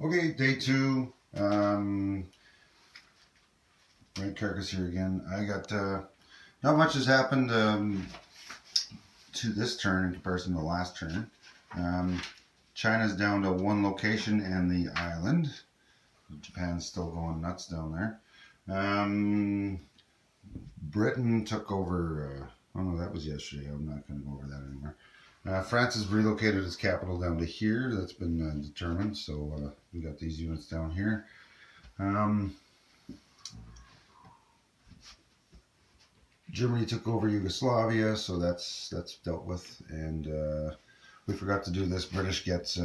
Okay, day two. Red carcass here again. I got not much has happened to this turn in comparison to the last turn. China's down to one location and the island. Japan's still going nuts down there. Britain took over. Oh no, that was yesterday. I'm not going to go over that anymore. France has relocated its capital down to here. That's been determined. So we got these units down here. Germany took over Yugoslavia, so that's dealt with. And we forgot to do this. British gets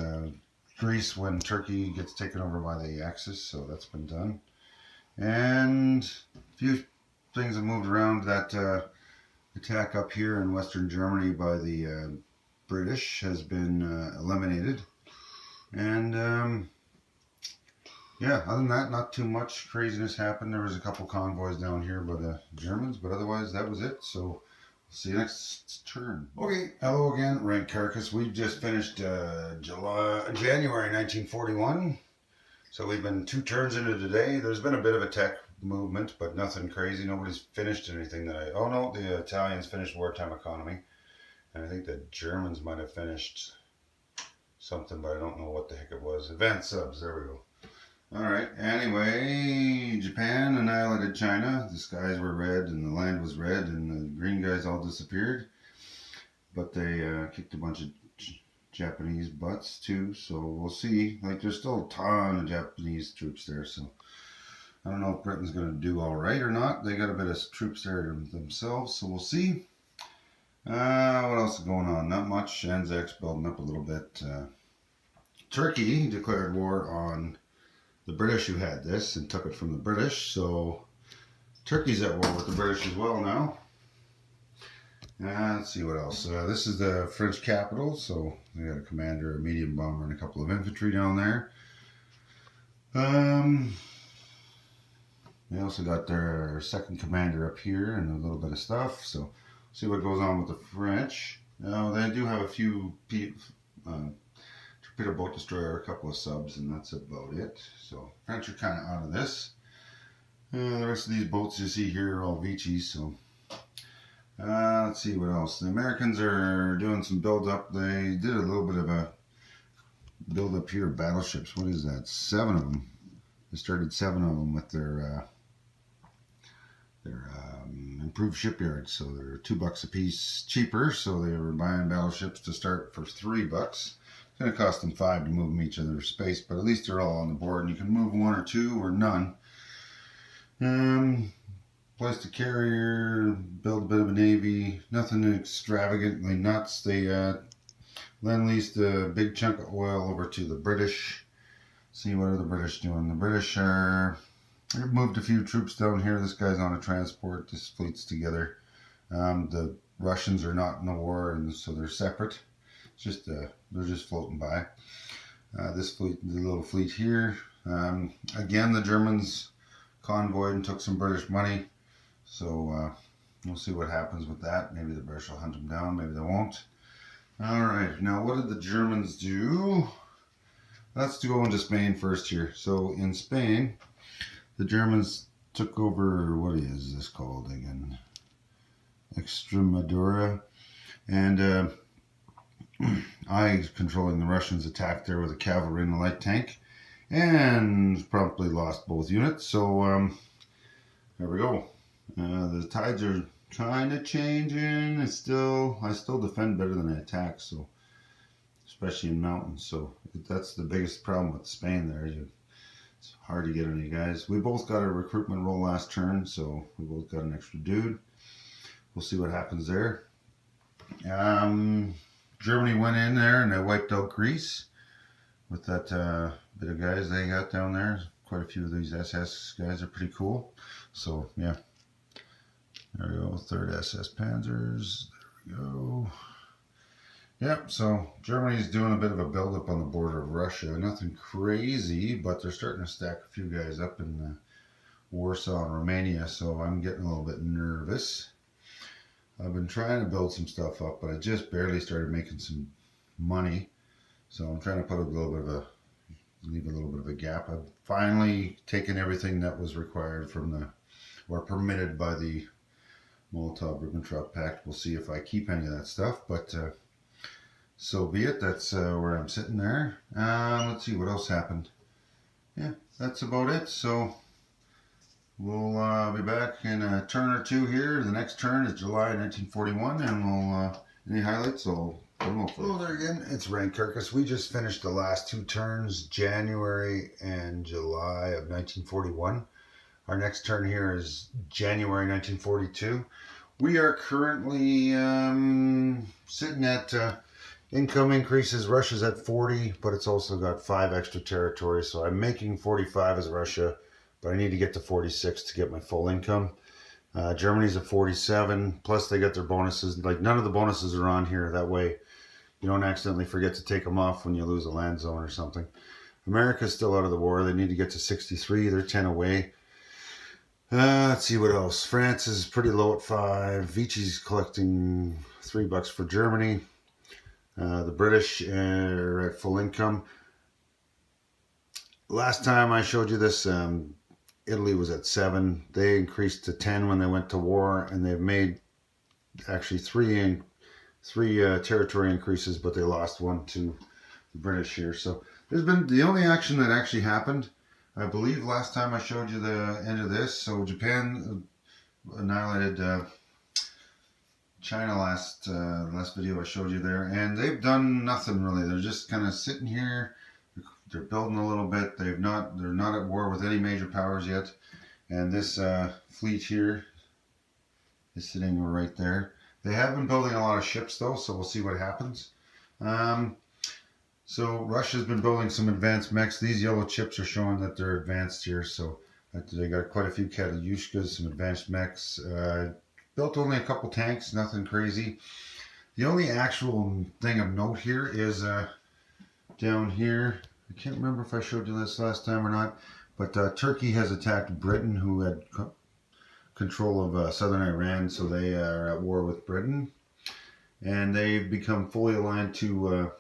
Greece when Turkey gets taken over by the Axis, so that's been done. And a few things have moved around. That attack up here in Western Germany by the British has been eliminated. And yeah, other than that, not too much craziness happened. There was a couple convoys down here by the Germans, but otherwise that was it. So see you next turn. Okay, hello again, Red Carcass. We just finished January 1941. So we've been 2 turns into today. There's been a bit of a tech movement, but nothing crazy. Nobody's finished anything that oh no, the Italians finished wartime economy. And I think the Germans might have finished something, but I don't know what the heck it was. Advanced subs, there we go. Alright, anyway, Japan annihilated China. The skies were red and the land was red and the green guys all disappeared. But they kicked a bunch of Japanese butts too, so we'll see. Like, there's still a ton of Japanese troops there, so I don't know if Britain's going to do alright or not. They got a bit of troops there themselves, so we'll see. What else is going on? Not much. Anzacs building up a little bit. Turkey declared war on the British who had this and took it from the British, so Turkey's at war with the British as well now. Let's see what else. This is the French capital, so they got a commander, a medium bomber, and a couple of infantry down there. They also got their second commander up here and a little bit of stuff, so see what goes on with the French. Now, they do have a few torpedo boat destroyer, a couple of subs, and that's about it. So French are kind of out of this. The rest of these boats you see here are all Vichys, so let's see what else. The Americans are doing some build up. They did a little bit of a build up here of battleships. What is that? 7 of them. They started 7 of them with their improved shipyards, so they're $2 a piece cheaper. So they were buying battleships to start for $3. It's going to cost them $5 to move them each other space, but at least they're all on the board, and you can move 1 or 2 or none. Place the carrier, build a bit of a navy. Nothing extravagantly nuts. They lend-leased a big chunk of oil over to the British. See, what are the British doing? The British are... They've moved a few troops down here. This guy's on a transport. This fleet's together. The Russians are not in the war, and so they're separate. It's just they're just floating by. This fleet, the little fleet here. Again, the Germans convoyed and took some British money. So we'll see what happens with that. Maybe the British will hunt them down. Maybe they won't. All right. Now, what did the Germans do? Let's go into Spain first here. So in Spain, the Germans took over, what is this called again? Extremadura. And I, controlling the Russians, attacked there with a cavalry and a light tank. And promptly lost both units. So there we go. The tides are kind of changing. I still defend better than I attack, so especially in mountains. So that's the biggest problem with Spain there. It's hard to get any guys. We both got a recruitment roll last turn, so we both got an extra dude. We'll see what happens there. Germany went in there and they wiped out Greece with that bit of guys they got down there. Quite a few of these SS guys are pretty cool. So yeah, there we go. 3rd SS Panzers. There we go. Yep, so Germany's doing a bit of a build-up on the border of Russia. Nothing crazy, but they're starting to stack a few guys up in Warsaw and Romania, so I'm getting a little bit nervous. I've been trying to build some stuff up, but I just barely started making some money. So I'm trying to put a little bit of a leave a little bit of a gap. I've finally taken everything that was required from the, or permitted by the Molotov-Ribbentrop Pact. We'll see if I keep any of that stuff, but so be it. That's where I'm sitting there. Let's see what else happened. Yeah, that's about it. So we'll be back in a turn or two here. The next turn is July 1941, and we'll any highlights, I'll put them up. Hello there again. It's Rank Kirkus. We just finished the last two turns, January and July of 1941. Our next turn here is January 1942. We are currently sitting at income increases. Russia's at 40, but it's also got 5 extra territories. So I'm making 45 as Russia, but I need to get to 46 to get my full income. Germany's at 47, plus they got their bonuses. Like, none of the bonuses are on here. That way you don't accidentally forget to take them off when you lose a land zone or something. America's still out of the war. They need to get to 63. They're 10 away. Let's see what else. France is pretty low at 5. Vichy's collecting $3 for Germany. The British are at full income. Last time I showed you this, Italy was at 7. They increased to 10 when they went to war, and they've made actually three territory increases, but they lost one to the British here. So there's been the only action that actually happened, I believe, last time I showed you the end of this. So Japan annihilated China last video I showed you there, and they've done nothing really. They're just kind of sitting here. They're building a little bit. They're not at war with any major powers yet. And this fleet here is sitting right there. They have been building a lot of ships though, so we'll see what happens. So Russia's been building some advanced mechs. These yellow chips are showing that they're advanced here. So they got quite a few Katyushkas, some advanced mechs. Built only a couple tanks, nothing crazy. The only actual thing of note here is down here. I can't remember if I showed you this last time or not, but Turkey has attacked Britain, who had control of southern Iran, so they are at war with Britain. And they've become fully aligned to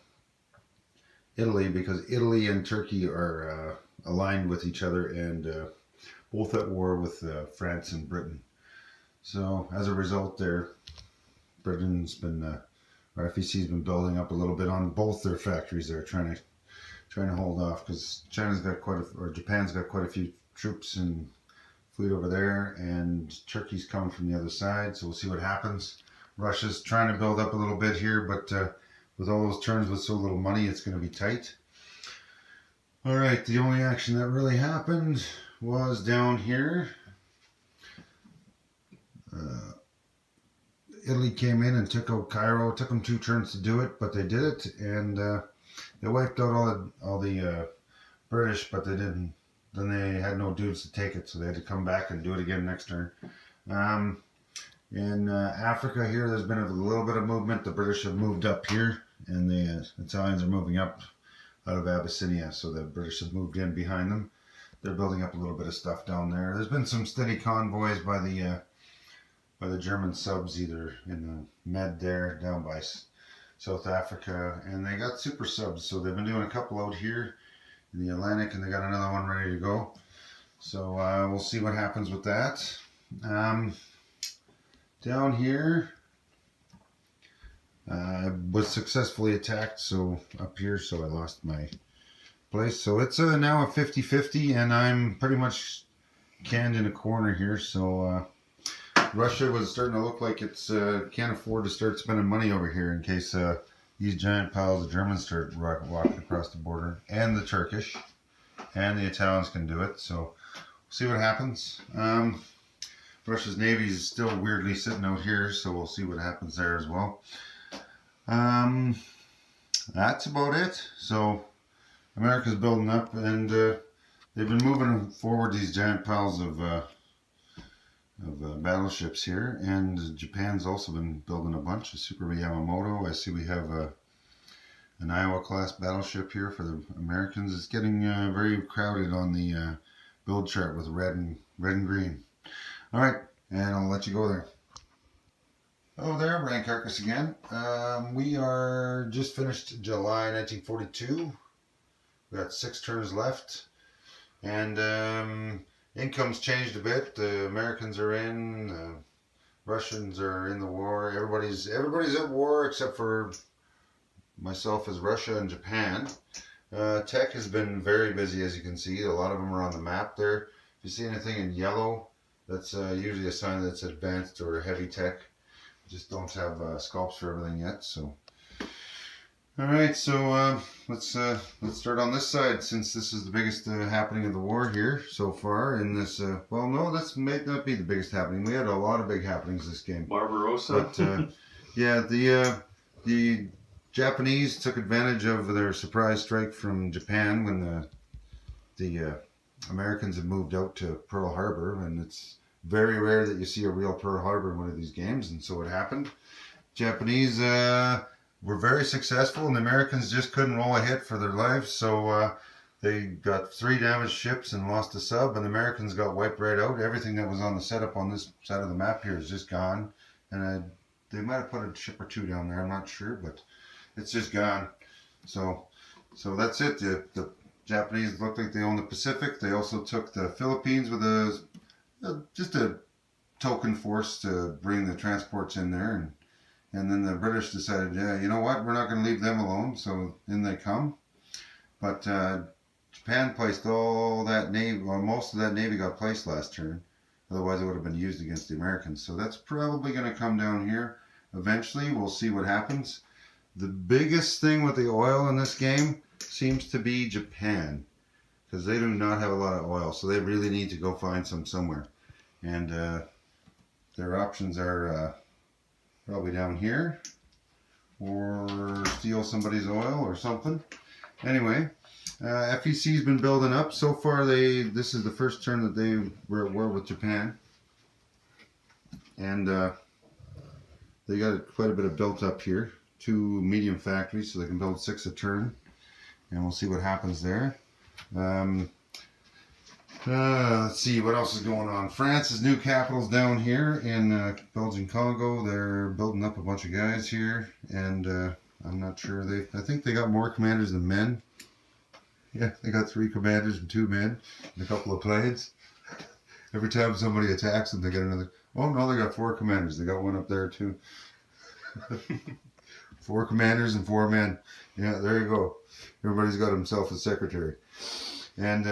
Italy, because Italy and Turkey are aligned with each other, and both at war with France and Britain. So as a result, Britain's been, or FEC's been building up a little bit on both their factories. They're trying to hold off, because Japan's got quite a few troops and fleet over there, and Turkey's coming from the other side. So we'll see what happens. Russia's trying to build up a little bit here, but with all those turns with so little money, it's going to be tight. All right, the only action that really happened was down here. Italy came in and took out Cairo. It took them 2 turns to do it, but they did it, and they wiped out all the British, but they didn't. Then they had no dudes to take it, so they had to come back and do it again next turn. In Africa here, there's been a little bit of movement. The British have moved up here, and the Italians are moving up out of Abyssinia, so the British have moved in behind them. They're building up a little bit of stuff down there. There's been some steady convoys by the German subs, either in the Med there, down by South Africa, and they got super subs, so they've been doing a couple out here in the Atlantic, and they got another one ready to go. So we'll see what happens with that. Down here, I was successfully attacked, so up here, so I lost my place. So it's now a 50-50, and I'm pretty much canned in a corner here. So Russia was starting to look like it's can't afford to start spending money over here in case these giant piles of Germans start walking across the border, and the Turkish and the Italians can do it. So we'll see what happens. Russia's Navy is still weirdly sitting out here, so we'll see what happens there as well. That's about it. So America's building up, and they've been moving forward these giant piles of battleships here, and Japan's also been building a bunch of Super Yamamoto. I see we have an Iowa class battleship here for the Americans. It's getting very crowded on the build chart with red and green. All right, and I'll let you go there. Hello there, Rank Kirkus again. We are just finished July 1942. We got 6 turns left, and income's changed a bit. The Americans are in, Russians are in the war. Everybody's at war except for myself as Russia and Japan. Tech has been very busy, as you can see. A lot of them are on the map there. If you see anything in yellow, that's usually a sign that it's advanced or heavy tech. Just don't have sculpts for everything yet. So, all right. So let's start on this side, since this is the biggest happening of the war here so far. In this, well, no, this may not be the biggest happening. We had a lot of big happenings this game. Barbarossa. But yeah, the Japanese took advantage of their surprise strike from Japan when the Americans had moved out to Pearl Harbor, and it's very rare that you see a real Pearl Harbor in one of these games, and so it happened. Japanese were very successful, and the Americans just couldn't roll a hit for their lives, so they got 3 damaged ships and lost a sub, and the Americans got wiped right out. Everything that was on the setup on this side of the map here is just gone, and they might have put a ship or 2 down there, I'm not sure, but it's just gone. So that's it. The Japanese looked like they owned the Pacific. They also took the Philippines with just a token force to bring the transports in there, and then the British decided, yeah, you know what, we're not going to leave them alone. So in they come. But Japan placed all that navy, or most of that navy got placed last turn. Otherwise, it would have been used against the Americans. So that's probably going to come down here eventually. We'll see what happens. The biggest thing with the oil in this game seems to be Japan, because they do not have a lot of oil, so they really need to go find some somewhere. And their options are probably down here, or steal somebody's oil or something. Anyway, FEC's been building up. So far, this is the first turn that they were at war with Japan, and they got quite a bit of built up here. 2 medium factories, so they can build 6 a turn, and we'll see what happens there. Let's see what else is going on. France's new capital's down here in Belgian Congo. They're building up a bunch of guys here, and I'm not sure. I think they got more commanders than men. Yeah, they got 3 commanders and 2 men and a couple of planes. Every time somebody attacks them, they get another. Oh no, they got 4 commanders. They got one up there too. 4 commanders and 4 men. Yeah, there you go. Everybody's got himself a secretary. And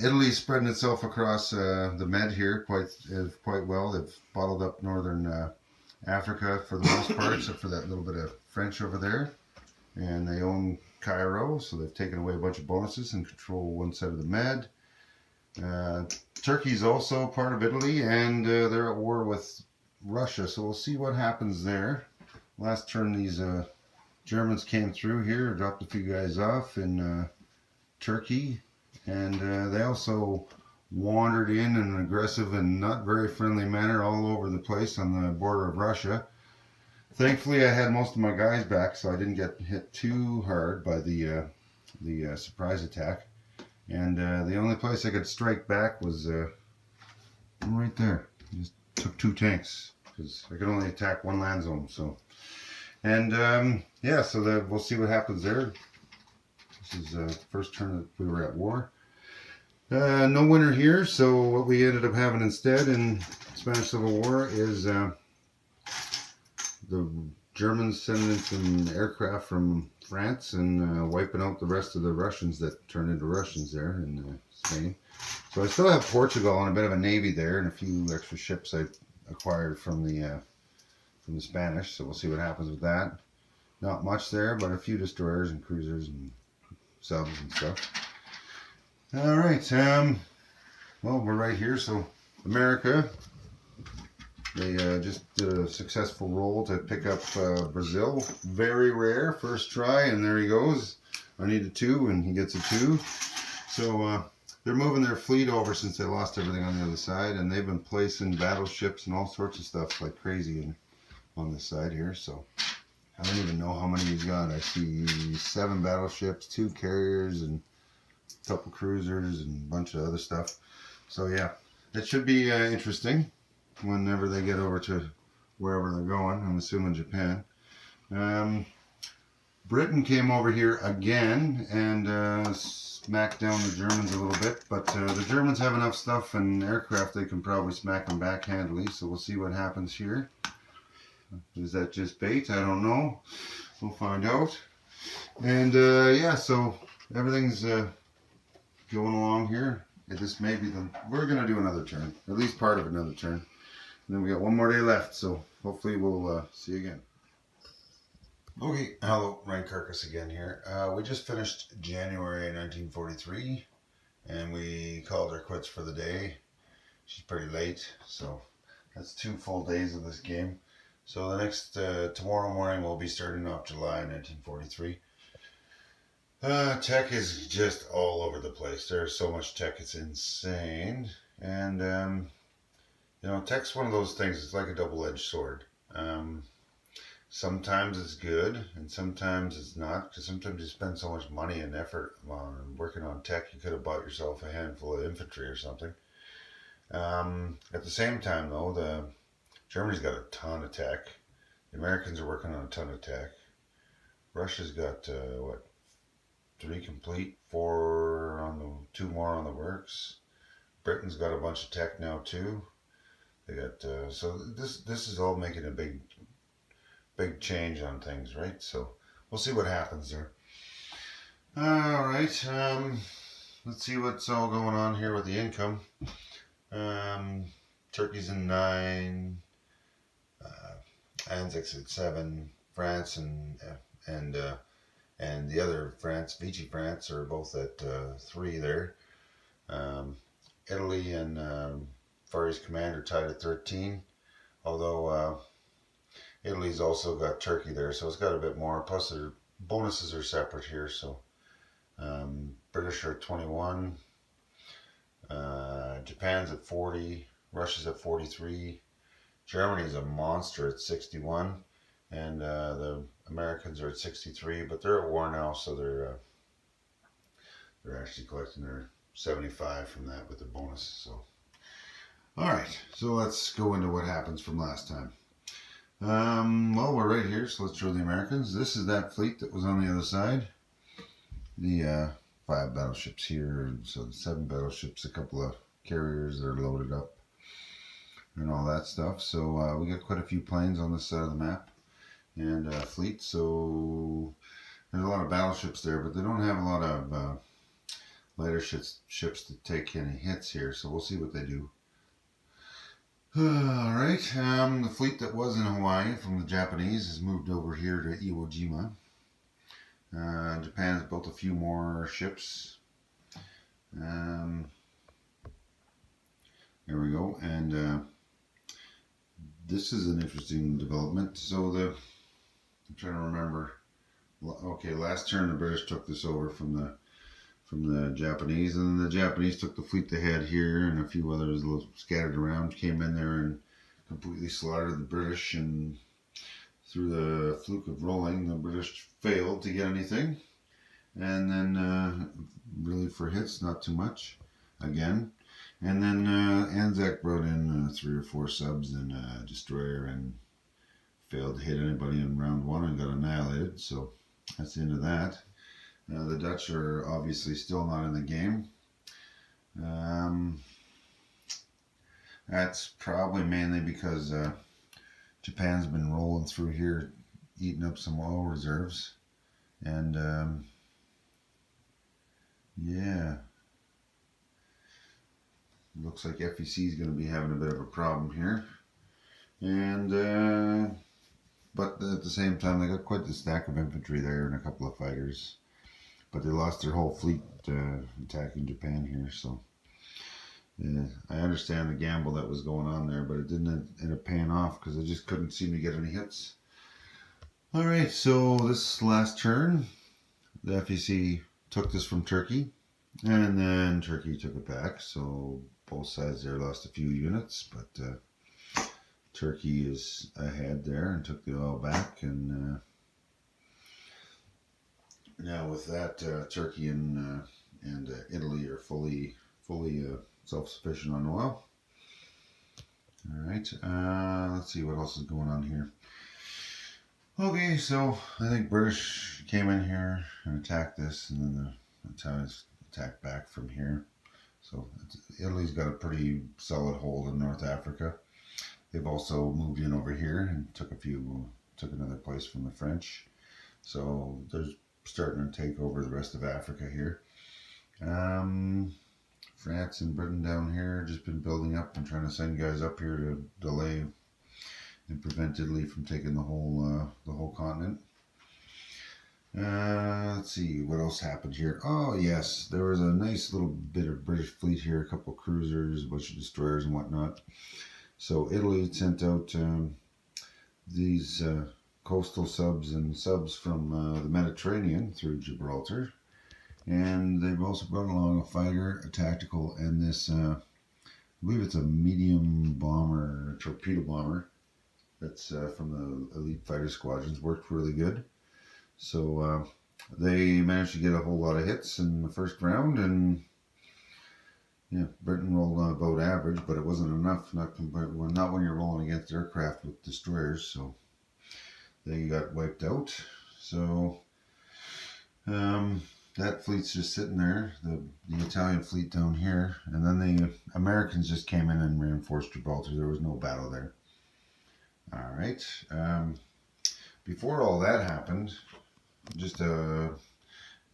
Italy's spreading itself across the Med here quite well. They've bottled up northern Africa for the most part, except for that little bit of French over there. And they own Cairo, so they've taken away a bunch of bonuses and control one side of the Med. Turkey's also part of Italy, and they're at war with Russia, so we'll see what happens there. Last turn, these Germans came through here, dropped a few guys off in Turkey, and they also wandered in an aggressive and not very friendly manner all over the place on the border of Russia. Thankfully, I had most of my guys back, so I didn't get hit too hard by the surprise attack. And the only place I could strike back was right there. Just took 2 tanks, because I could only attack 1 land zone. So, and yeah, so we'll see what happens there. This is the first turn that we were at war. No winner here, so what we ended up having instead in Spanish Civil War is the Germans sending in some aircraft from France and wiping out the rest of the Russians that turned into Russians there in Spain. So I still have Portugal and a bit of a navy there, and a few extra ships I acquired from the Spanish. So we'll see what happens with that. Not much there, but a few destroyers and cruisers and subs and stuff. All right. Well, we're right here. So America, they just did a successful roll to pick up Brazil. Very rare, first try, and there he goes. I need a 2, and he gets a 2. So they're moving their fleet over since they lost everything on the other side, and they've been placing battleships and all sorts of stuff like crazy on this side here. So I don't even know how many he's got. I see 7 battleships, 2 carriers, and a couple cruisers, and a bunch of other stuff. So yeah, it should be interesting whenever they get over to wherever they're going. I'm assuming Japan. Britain came over here again and smacked down the Germans a little bit, but the Germans have enough stuff and aircraft they can probably smack them back handily, so we'll see what happens here. Is that just bait? I don't know. We'll find out. And yeah, so everything's going along here. This may be we're going to do another turn, at least part of another turn. And then we got one more day left, so hopefully we'll see you again. Okay, hello, Ryan Carcass again here. We just finished January 1943, and we called her quits for the day. She's pretty late, so that's 2 full days of this game. So the next, tomorrow morning we'll be starting off July 1943. Tech is just all over the place. There's so much tech, it's insane. And, you know, tech's one of those things, it's like a double-edged sword. Sometimes it's good, and sometimes it's not, because sometimes you spend so much money and effort on working on tech, you could have bought yourself a handful of infantry or something. At the same time, though, Germany's got a ton of tech. The Americans are working on a ton of tech. Russia's got, 3 complete, 4 on the 2 more on the works. Britain's got a bunch of tech now too. They got, so this is all making a big change on things, right? So we'll see what happens there. All right, let's see what's all going on here with the income. Turkey's in 9, Anzacs at 7, France and the other France, Vichy France, are both at 3 there. Italy and Far East Command are tied at 13, although Italy's also got Turkey there, so it's got a bit more. Plus, their bonuses are separate here. So, British are at 21. Japan's at 40. Russia's at 43. Germany's a monster at 61, and the Americans are at 63. But they're at war now, so they're actually collecting their 75 from that with the bonus. So, all right. So let's go into what happens from last time. Well, we're right here, so let's show the Americans. This is that fleet that was on the other side. The 5 battleships here, so 7 battleships, a couple of carriers that are loaded up, and all that stuff. So we got quite a few planes on this side of the map, and fleet. So there's a lot of battleships there, but they don't have a lot of lighter ships to take any hits here. So we'll see what they do. Alright, the fleet that was in Hawaii from the Japanese has moved over here to Iwo Jima. Japan's built a few more ships. There we go, and this is an interesting development. So I'm trying to remember. Okay, last turn the British took this over from the Japanese, and then the Japanese took the fleet they had here, and a few others a little scattered around, came in there and completely slaughtered the British, and through the fluke of rolling, the British failed to get anything, and then really for hits, not too much, again, and then Anzac brought in 3 or 4 subs and a destroyer, and failed to hit anybody in round 1 and got annihilated, so that's the end of that. The Dutch are obviously still not in the game. That's probably mainly because Japan's been rolling through here, eating up some oil reserves. And yeah, looks like FEC is going to be having a bit of a problem here. And but at the same time, they got quite the stack of infantry there and a couple of fighters. But they lost their whole fleet attacking Japan here, so I understand the gamble that was going on there, but it didn't end up paying off because they just couldn't seem to get any hits. Alright, so this last turn, the FEC took this from Turkey, and then Turkey took it back, so both sides there lost a few units, but Turkey is ahead there and took the oil back, and now with that, Turkey and Italy are fully self-sufficient on oil. All right, let's see what else is going on here. Okay, so I think British came in here and attacked this, and then the Italians attacked back from here. So Italy's got a pretty solid hold in North Africa. They've also moved in over here and took another place from the French. So they're starting to take over the rest of Africa here. France and Britain down here just been building up and trying to send guys up here to delay and prevent Italy from taking the whole continent. Let's see what else happened here. Oh yes, there was a nice little bit of British fleet here, a couple of cruisers, a bunch of destroyers and whatnot. So Italy sent out these coastal subs and subs from the Mediterranean through Gibraltar, and they've also brought along a fighter, a tactical, and this I believe it's a medium bomber, a torpedo bomber. That's from the elite fighter squadrons. Worked really good. So they managed to get a whole lot of hits in the first round, and yeah, Britain rolled on about average, but it wasn't enough. Not when you're rolling against aircraft with destroyers. So they got wiped out. So that fleet's just sitting there. The Italian fleet down here, and then the Americans just came in and reinforced Gibraltar. There was no battle there. All right. Before all that happened, just trying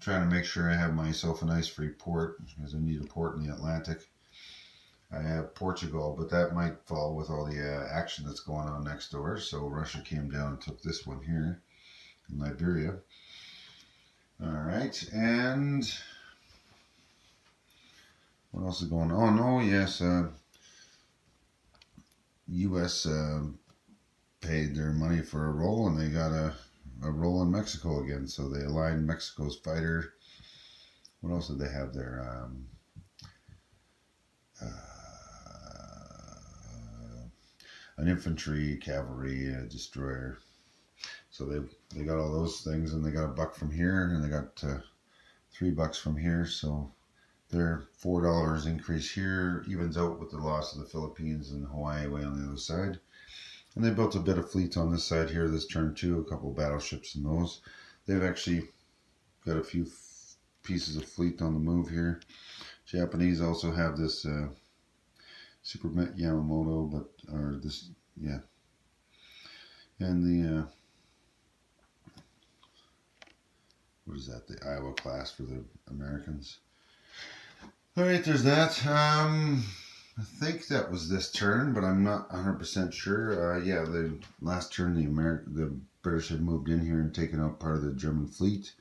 to make sure I have myself a nice free port, because I need a port in the Atlantic. I have Portugal, but that might fall with all the action that's going on next door. So Russia came down and took this one here in Liberia. All right, and what else is going on? Oh, yes, U.S. Paid their money for a role, and they got a role in Mexico again. So they aligned Mexico's fighter. What else did they have there? An infantry, cavalry, destroyer. So they got all those things, and they got $1 from here, and they got $3 from here. So their $4 increase here evens out with the loss of the Philippines and Hawaii way on the other side. And they built a bit of fleet on this side here this turn too, a couple of battleships and those. They've actually got a few pieces of fleet on the move here. Japanese also have this Super Yamamoto, and the what is that? The Iowa class for the Americans. All right, there's that. I think that was this turn, but I'm not 100% sure. Yeah, the last turn the British had moved in here and taken out part of the German fleet.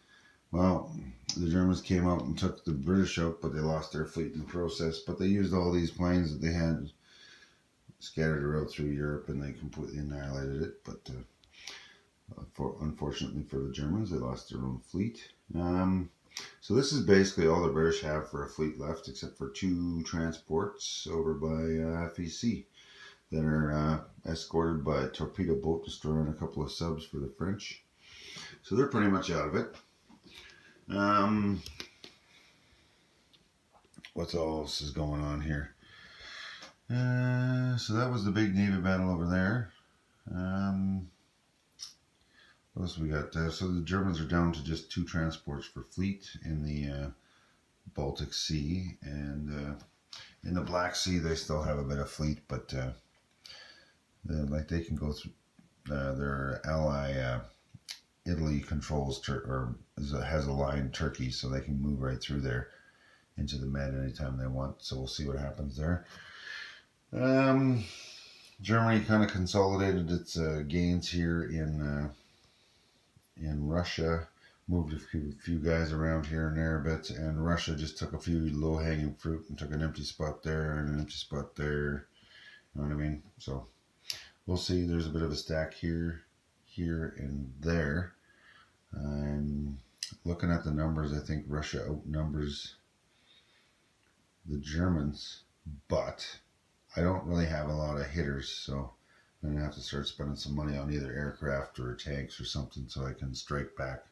Well, the Germans came out and took the British out, but they lost their fleet in the process. But they used all these planes that they had scattered around through Europe, and they completely annihilated it. But unfortunately for the Germans, they lost their own fleet. So this is basically all the British have for a fleet left, except for 2 transports over by FEC that are escorted by a torpedo boat destroyer and a couple of subs for the French. So they're pretty much out of it. What else is going on here? So that was the big Navy battle over there. What else we got? So the Germans are down to just 2 transports for fleet in the Baltic Sea, and in the Black Sea they still have a bit of fleet, but they can go through. Their ally Italy controls has a line Turkey, so they can move right through there into the Med anytime they want. So we'll see what happens there. Germany kind of consolidated its gains here in Russia, moved a few guys around here and there a bit, and Russia just took a few low-hanging fruit and took an empty spot there and an empty spot there. You know what I mean? So we'll see. There's a bit of a stack here, and there. I'm looking at the numbers. I think Russia outnumbers the Germans, but I don't really have a lot of hitters, so I'm going to have to start spending some money on either aircraft or tanks or something so I can strike back.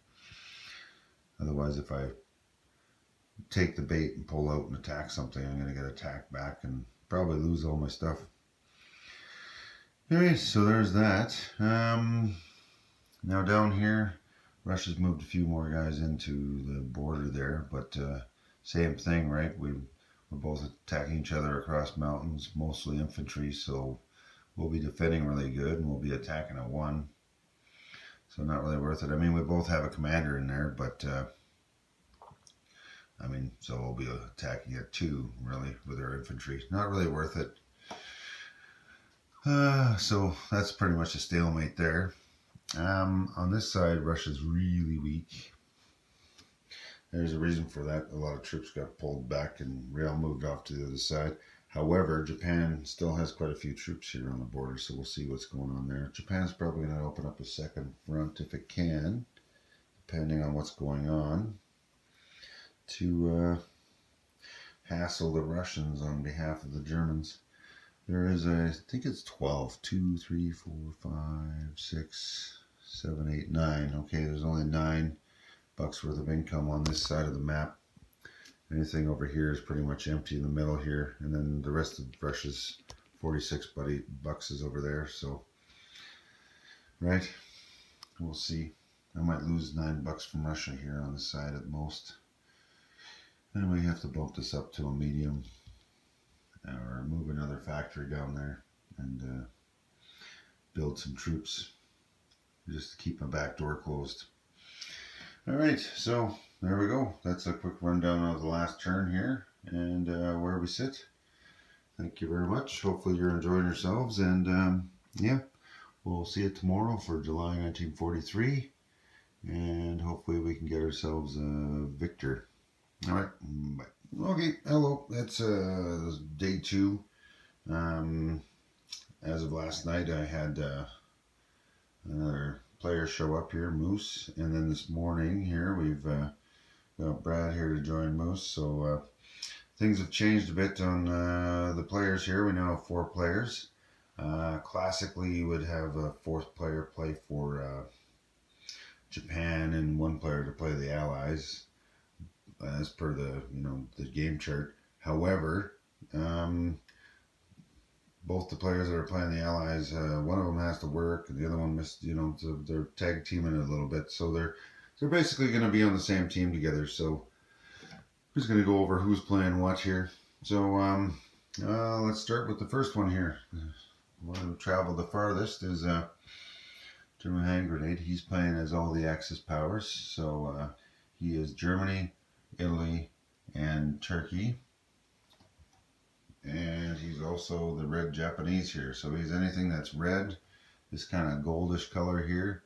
Otherwise, if I take the bait and pull out and attack something, I'm going to get attacked back and probably lose all my stuff. Anyway, so there's that. Now down here, Russia's moved a few more guys into the border there, but same thing, right? We're both attacking each other across mountains, mostly infantry, so we'll be defending really good, and we'll be attacking at 1. So not really worth it. I mean, we both have a commander in there, but I mean, so we'll be attacking at 2, really, with our infantry. Not really worth it. So that's pretty much a stalemate there. On this side, Russia's really weak. There's a reason for that. A lot of troops got pulled back and rail moved off to the other side. However, Japan still has quite a few troops here on the border, so we'll see what's going on there. Japan's probably going to open up a second front if it can, depending on what's going on, to hassle the Russians on behalf of the Germans. There is I think it's 12. 2, 3, 4, 5, 6, 7, 8, 9. Okay, there's only $9 worth of income on this side of the map. Anything over here is pretty much empty in the middle here, and then the rest of Russia's 46 bucks is over there. So, right, we'll see. I might lose $9 from Russia here on the side at most. And we have to bump this up to a medium, or move another factory down there and build some troops just to keep my back door closed. All right, so there we go. That's a quick rundown of the last turn here and where we sit. Thank you very much. Hopefully you're enjoying yourselves, and yeah, we'll see you tomorrow for July 1943, and hopefully we can get ourselves a victor. All right, bye. Okay, hello. That's day 2. As of last night, I had another player show up here, Moose, and then this morning here we've got Brad here to join Moose. So things have changed a bit on the players here. We now have 4 players. Classically, you would have a 4th player play for Japan and 1 player to play the Allies, as per the the game chart. However, both the players that are playing the Allies, one of them has to work, and the other one missed. They're tag teaming a little bit, so they're basically going to be on the same team together. So I'm just going to go over who's playing what here. So let's start with the first one here. The one who traveled the farthest is German hand grenade. He's playing as all the Axis powers. So he is Germany, Italy, and Turkey. And he's also the red Japanese here. So he's anything that's red, this kind of goldish color here,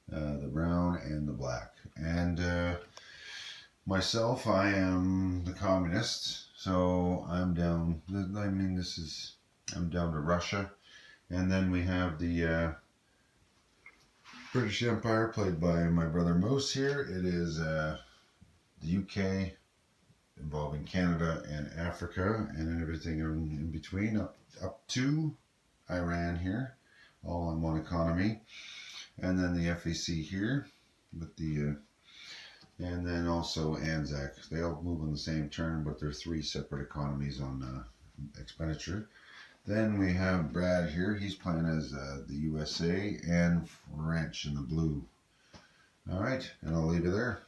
the brown and the black. And myself, I am the communist. So I'm down, I'm down to Russia. And then we have the British Empire, played by my brother Moose here. It is the UK, involving Canada and Africa and everything in between, up to Iran here, all in one economy. And then the FAC here with the and then also Anzac. They all move on the same turn, but they're 3 separate economies on expenditure. Then we have Brad here. He's playing as the USA and French in the blue. All right, and I'll leave you there.